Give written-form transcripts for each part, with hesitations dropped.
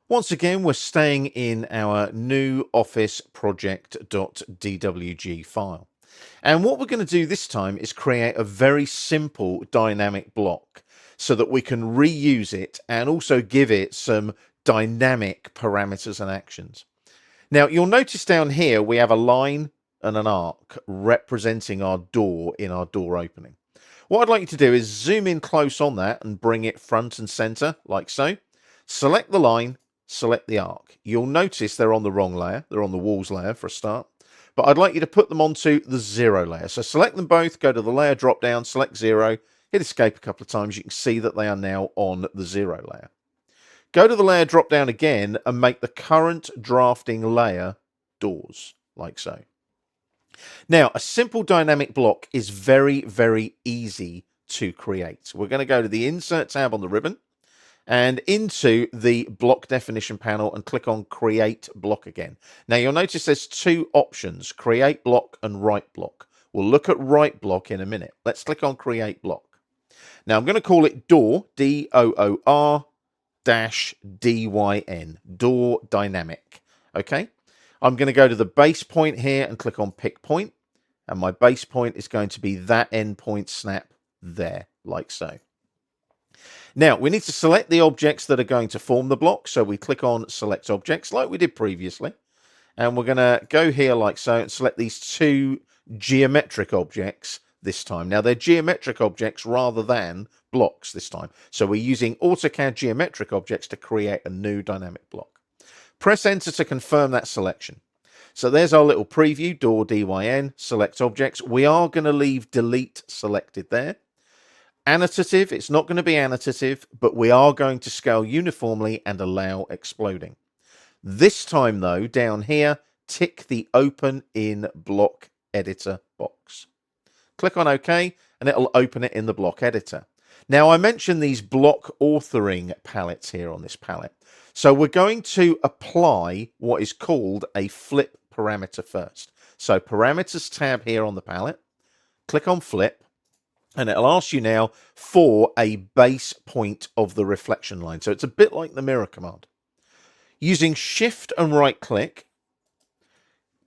Once again, we're staying in our new office project.dwg file. And what we're going to do this time is create a very simple dynamic block so that we can reuse it and also give it some dynamic parameters and actions. Now, you'll notice down here we have a line and an arc representing our door in our door opening. What I'd like you to do is zoom in close on that and bring it front and center like so. Select the line, select the arc. You'll notice they're on the wrong layer. They're on the walls layer for a start. But I'd like you to put them onto the 0 layer. So select them both, go to the layer drop down, select 0, hit escape a couple of times. You can see that they are now on the 0 layer. Go to the layer drop down again and make the current drafting layer doors, like so. Now, a simple dynamic block is very, very easy to create. We're going to go to the Insert tab on the ribbon and into the block definition panel and click on Create Block again. Now, you'll notice there's two options, Create Block and Write Block. We'll look at Write Block in a minute. Let's click on Create Block. Now, I'm going to call it Door, D-O-O-R, -dyn, door dynamic. Okay, I'm going to go to the base point here and click on pick point, and my base point is going to be that endpoint snap there, like so. Now we need to select the objects that are going to form the block, so we click on select objects like we did previously, and we're going to go here like so and select these two geometric objects this time. Now they're geometric objects rather than blocks this time. So we're using AutoCAD geometric objects to create a new dynamic block. Press enter to confirm that selection. So there's our little preview, door DYN, select objects. We are going to leave delete selected there. Annotative, it's not going to be annotative, but we are going to scale uniformly and allow exploding. This time though, down here, tick the open in block editor box. Click on OK, and it'll open it in the block editor. Now, I mentioned these block authoring palettes here on this palette. So we're going to apply what is called a flip parameter first. So parameters tab here on the palette, click on flip, and it'll ask you now for a base point of the reflection line. So it's a bit like the mirror command. Using shift and right click,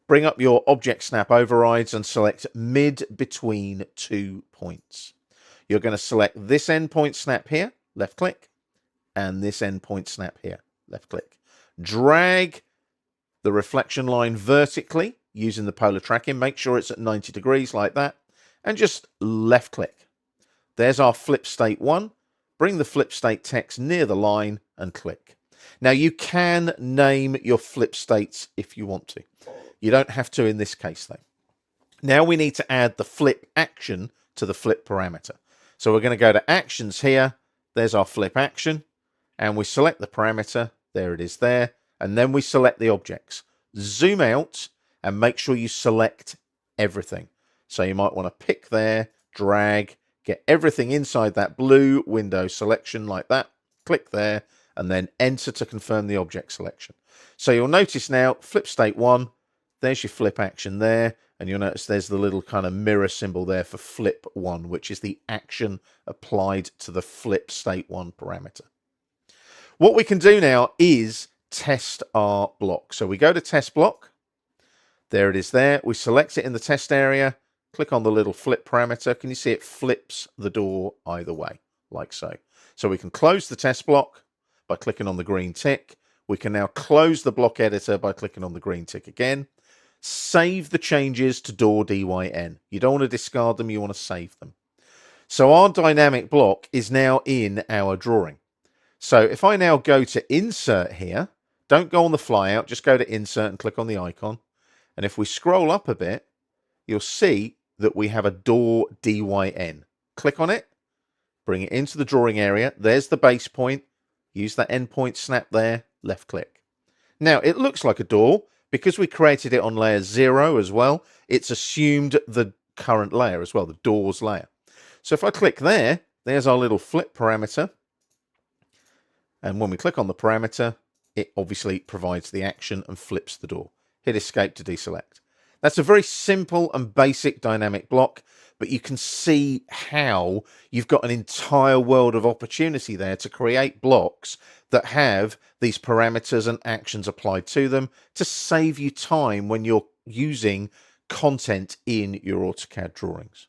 bring up your object snap overrides and select mid between 2 points. You're going to select this endpoint snap here, left click, and this endpoint snap here, left click. Drag the reflection line vertically using the polar tracking. Make sure it's at 90 degrees like that, and just left click. There's our flip state 1. Bring the flip state text near the line and click. Now you can name your flip states if you want to. You don't have to in this case though. Now we need to add the flip action to the flip parameter. So we're going to go to actions here. There's our flip action, and we select the parameter. There it is there. And then we select the objects. Zoom out and make sure you select everything. So you might want to pick there, drag, get everything inside that blue window selection like that. Click there and then enter to confirm the object selection. So you'll notice now flip state 1. There's your flip action there, and you'll notice there's the little kind of mirror symbol there for flip 1, which is the action applied to the flip state 1 parameter. What we can do now is test our block. So we go to test block. There it is there. We select it in the test area, click on the little flip parameter. Can you see it flips the door either way, like so? So we can close the test block by clicking on the green tick. We can now close the block editor by clicking on the green tick again. Save the changes to door DYN. You don't want to discard them, you want to save them. So our dynamic block is now in our drawing. So if I now go to insert here, don't go on the flyout, just go to insert and click on the icon. And if we scroll up a bit, you'll see that we have a door DYN. Click on it, bring it into the drawing area. There's the base point. Use that endpoint snap there, left click. Now it looks like a door. Because we created it on layer 0 as well, it's assumed the current layer as well, the doors layer. So if I click there, there's our little flip parameter. And when we click on the parameter, it obviously provides the action and flips the door. Hit escape to deselect. That's a very simple and basic dynamic block, but you can see how you've got an entire world of opportunity there to create blocks that have these parameters and actions applied to them to save you time when you're using content in your AutoCAD drawings.